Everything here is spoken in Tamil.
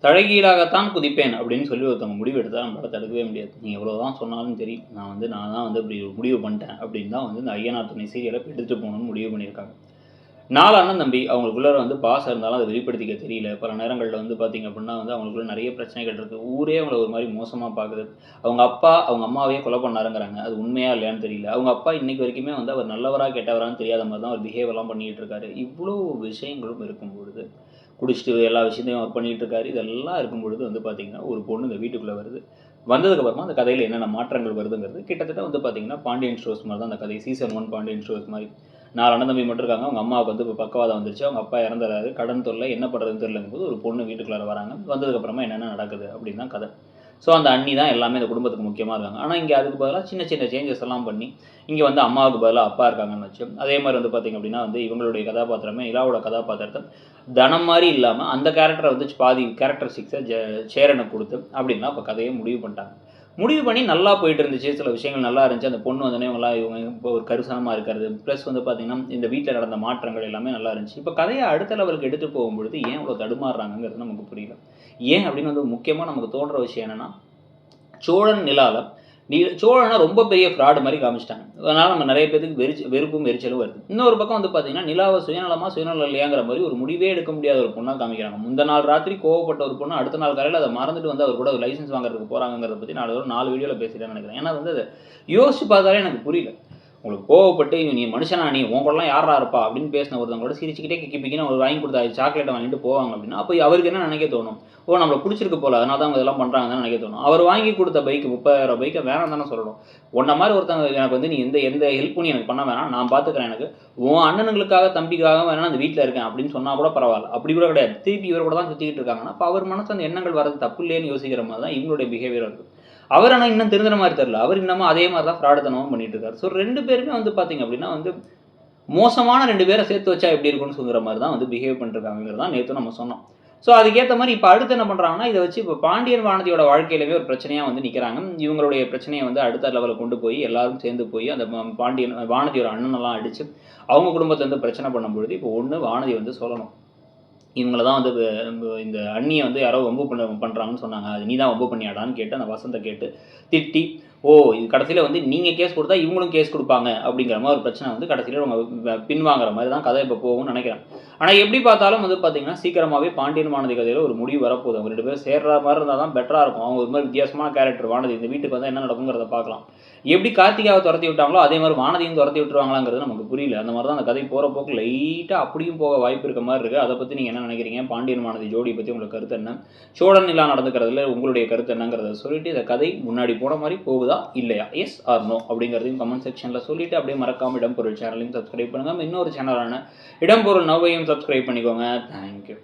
தலைகீழாகத்தான் குதிப்பேன் அப்படின்னு சொல்லி ஒருத்தவங்க முடிவு எடுத்தால் நம்மளால் தடுக்கவே முடியாது. நீ எவ்வளோதான் சொன்னாலும் சரி, நான் தான் இப்படி ஒரு முடிவு பண்ணிட்டேன் அப்படின்னு தான் இந்த ஐயனார் துணை சீரியலை எடுத்துகிட்டு போகணும்னு முடிவு பண்ணியிருக்காங்க. 4 அண்ணன் தம்பி அவங்களுக்குள்ள பாசம் இருந்தாலும் அதை வெளிப்படுத்திக்க தெரியல. பல நேரங்களில் பார்த்தீங்க அப்படின்னா அவங்களுக்குள்ள நிறைய பிரச்சனைகள் இருக்குது. ஊரே அவங்கள ஒரு மாதிரி மோசமாக பார்க்குது. அவங்க அப்பா அவங்க அம்மாவையே கொலை பண்ணாருங்கிறாங்க. அது உண்மையா இல்லையான்னு தெரியல. அவங்க அப்பா இன்னைக்கு வரைக்குமே அவர் நல்லவரா கெட்டவரான்னு தெரியாத மாதிரி தான் அவர் பிஹேவெல்லாம் பண்ணிகிட்டு இருக்காரு. இவ்வளோ விஷயங்களும் இருக்கும் பொழுது, குடிச்சிட்டு எல்லா விஷயத்தையும் அவர் பண்ணிகிட்டு இருக்காரு. இதெல்லாம் இருக்கும் பொழுது பார்த்தீங்கன்னா ஒரு பொண்ணு இந்த வீட்டுக்குள்ளே வருது. வந்ததுக்கப்புறமா அந்த கதையில் என்னென்ன மாற்றங்கள் வருதுங்கிறது கிட்டத்தட்ட பார்த்தீங்கன்னா பாண்டியன் ஸ்டோர்ஸ் மாதிரி தான் அந்த கதை. சீசன் 1 பாண்டியன் ஸ்டோர்ஸ் மாதிரி 4 அண்ணன் தம்பி மட்டும் இருக்காங்க. அவங்க அம்மாவுக்கு இப்போ பக்கவாதம் வந்துருச்சு. அவங்க அப்பா இறந்துறாரு. கடன் தொல்லை, என்ன பண்ணுறதுன்னு தெரியலங்கும்போது ஒரு பொண்ணு வீட்டுக்குள்ளார வராங்க. வந்ததுக்கப்புறமா என்னென்ன நடக்குது அப்படின்னு தான் கதை. ஸோ அந்த அண்ணி தான் எல்லாமே இந்த குடும்பத்துக்கு முக்கியமாக இருக்காங்க. ஆனால் இங்கே அதுக்கு பதிலாக சின்ன சின்ன சேஞ்சஸ் எல்லாம் பண்ணி இங்கே அம்மாவுக்கு பதிலாக அப்பா இருக்காங்கன்னு வச்சு, அதே மாதிரி பார்த்திங்க அப்படின்னா இவங்களுடைய கதாபாத்திரமே நிலாவோட கதாபாத்திரத்தை தனம் மாதிரி இல்லாமல் அந்த கேரக்டரை பாதி கேரக்டரிஸ்டிக்ஸை சேரனுக்கு கொடுத்து அப்படின்னா இப்போ கதையை முடிவு பண்ணிட்டாங்க. முடிவு பண்ணி நல்லா போயிட்டு இருந்துச்சு. சில விஷயங்கள் நல்லா இருந்துச்சு. அந்த பொண்ணு இவங்க இப்போ ஒரு கருசனமாக இருக்கிறது, ப்ளஸ் பார்த்திங்கன்னா இந்த வீட்டில் நடந்த மாற்றங்கள் எல்லாமே நல்லா இருந்துச்சு. இப்போ கதையை அடுத்த லெவலுக்கு எடுத்துகிட்டு போகும்பொழுது ஏன் இவ்வளோ தடுமாறுறாங்கிறது நமக்கு புரியல. ஏன் அப்படின்னு முக்கியமாக நமக்கு தோன்ற விஷயம் என்னென்னா, சோழன் நிலாவில் சோழனை ரொம்ப பெரிய ஃப்ராடு மாதிரி காமிச்சிட்டாங்க. அதனால் நம்ம நிறைய பேருக்கு வெறுப்பும் எரிச்சலும் வருது. இன்னொரு பக்கம் பார்த்தீங்கன்னா நிலாவை சுயநலம் இல்லையாங்கிற மாதிரி ஒரு முடிவே எடுக்க முடியாத ஒரு பொண்ணாக காமிக்கிறாங்க. முந்த நாள் ராத்திரி கோவப்பட்ட ஒரு பொண்ணு அடுத்த நாள் காலையில் அதை மறந்துட்டு அவர் கூட லைசன்ஸ் வாங்குறதுக்கு போகிறாங்கிறத பற்றி நான் 4 வீடியோவில் பேசிட்டேன்னு நினைக்கிறேன். ஏன்னா அதை யோசிச்சு பார்த்தாலே எனக்கு புரியல. உங்களுக்கு கோவப்பட்டு நீ மனுஷனா, நீ உன் கூடலாம் யாரா இருப்பா அப்படின்னு பேசின ஒருத்தவங்க சிரிச்சுக்கிட்டே கிப்பிக்கின்னு ஒரு வாங்கி கொடுத்தா சாக்லேட்டை வாங்கிட்டு போவாங்க அப்படின்னா அப்போ அவருக்கு என்ன நினைக்க தோணும்? நம்மளை பிடிச்சிருக்கு போல, அதனால தான் அவங்க இதெல்லாம் பண்ணுறாங்கன்னு நினைக்க தோணும். அவர் வாங்கி கொடுத்த பைக்கு 30,000 பைக்கை வேணாம் தானே சொல்லணும். உன்ன மாதிரி ஒருத்தவங்க எனக்கு நீ எந்த ஹெல்ப்பும் நீ எனக்கு பண்ண வேணாம், நான் பார்த்துக்கிறேன், எனக்கு உன் அண்ணனுங்களுக்காக தம்பிக்காக வேணா அந்த வீட்டில் இருக்கேன் அப்படின்னு சொன்னால் கூட பரவாயில்ல. அப்படி கூட கிடையாது. திருப்பி இவர் கூட தான் சுற்றிக்கிட்டு இருக்காங்கன்னா அப்போ அவர் மனசு அந்த எண்ணங்கள் வரது தப்பு இல்லைன்னு யோசிக்கிற மாதிரி தான் இவங்களுடைய பிஹேவியர் இருக்குது. அவர் ஆனால் இன்னும் திருந்துற மாதிரி தெரியல. அவர் இன்னமும் அதே மாதிரி தான் ஃப்ராடுத்தனமும் பண்ணிட்டு இருக்காரு. ஸோ 2 பேருமே பார்த்தீங்க அப்படின்னா மோசமான 2 பேரை சேர்த்து வச்சா எப்படி இருக்கும்னு சொல்கிற மாதிரி தான் பிஹேவ் பண்ணிருக்காங்கிறது தான் நேற்று நம்ம சொன்னோம். ஸோ அதுக்கேற்ற மாதிரி இப்போ அடுத்து என்ன பண்ணுறாங்கன்னா, இதை வச்சு இப்போ பாண்டியன் வானதியோட வாழ்க்கையிலவே ஒரு பிரச்சனையாக நிற்கிறாங்க. இவங்களுடைய பிரச்சனையை அடுத்த லெவலில் கொண்டு போய் எல்லாரும் சேர்ந்து போய் அந்த பாண்டியன் வானதியோட அண்ணனெல்லாம் அடித்து அவங்க குடும்பத்துலேருந்து பிரச்சனை பண்ணும்பொழுது இப்போ வானதி சொல்லணும், இவங்கள தான் இந்த அண்ணியை யாரோ வம்பு பண்ணுறாங்கன்னு சொன்னாங்க, அது நீ தான் வம்பு பண்ணியாடான்னு கேட்டு அந்த வசந்தை கேட்டு திட்டி, இது கடைசியில் நீங்கள் கேஸ் கொடுத்தா இவங்களும் கேஸ் கொடுப்பாங்க அப்படிங்கிற மாதிரி ஒரு பிரச்சனை கடைசியில் அவங்க பின்வாங்கிற மாதிரி தான் கதை இப்போ போகும்னு நினைக்கிறேன். ஆனால் எப்படி பார்த்தாலும் பார்த்தீங்கன்னா சீக்கிரமாகவே பாண்டியன் வானதி கதையில் ஒரு முடிவு வரப்போகுது. அவங்க 2 பேர் சேர்ற மாதிரி இருந்தால் தான் பெட்டராக இருக்கும். அவங்க ஒரு மாதிரி வித்தியாசமான கேரக்டர் வானதி இந்த வீட்டுக்கு என்ன நடக்குங்கிறத பார்க்கலாம். எப்படி கார்த்திகாவை துரத்தி விட்டாங்களோ அதே மாதிரி வானதியும் துரத்தி விட்டுருவாங்களாங்கிறது நமக்கு புரியல. அந்த மாதிரி தான் அந்த கதை போகிற போக்கு லைட்டாக அப்படியும் போக வாய்ப்பு இருக்க மாதிரி இருக்குது. அதை பற்றி நீங்கள் என்ன நினைக்கிறீங்க? பாண்டியன் வானதி ஜோடி பற்றி உங்களுக்கு கருத்து என்ன? சோழன் நிலா நடந்துக்கிறதுல உங்களுடைய கருத்து என்னங்கிறத சொல்லிட்டு இந்த கதை முன்னாடி போன மாதிரி போகுதா இல்லையா, எஸ் ஆர் நோ அப்படிங்கிறதையும் கமெண்ட் செக்ஷனில் சொல்லிவிட்டு அப்படியே மறக்காமல் இடம்பொருள் சேனலையும் சப்ஸ்கிரைப் பண்ணுங்கள். இன்னொரு சேனலான இடம்பொருள் நோவையும் சப்ஸ்கிரைப் பண்ணிக்கோங்க. தேங்க்யூ.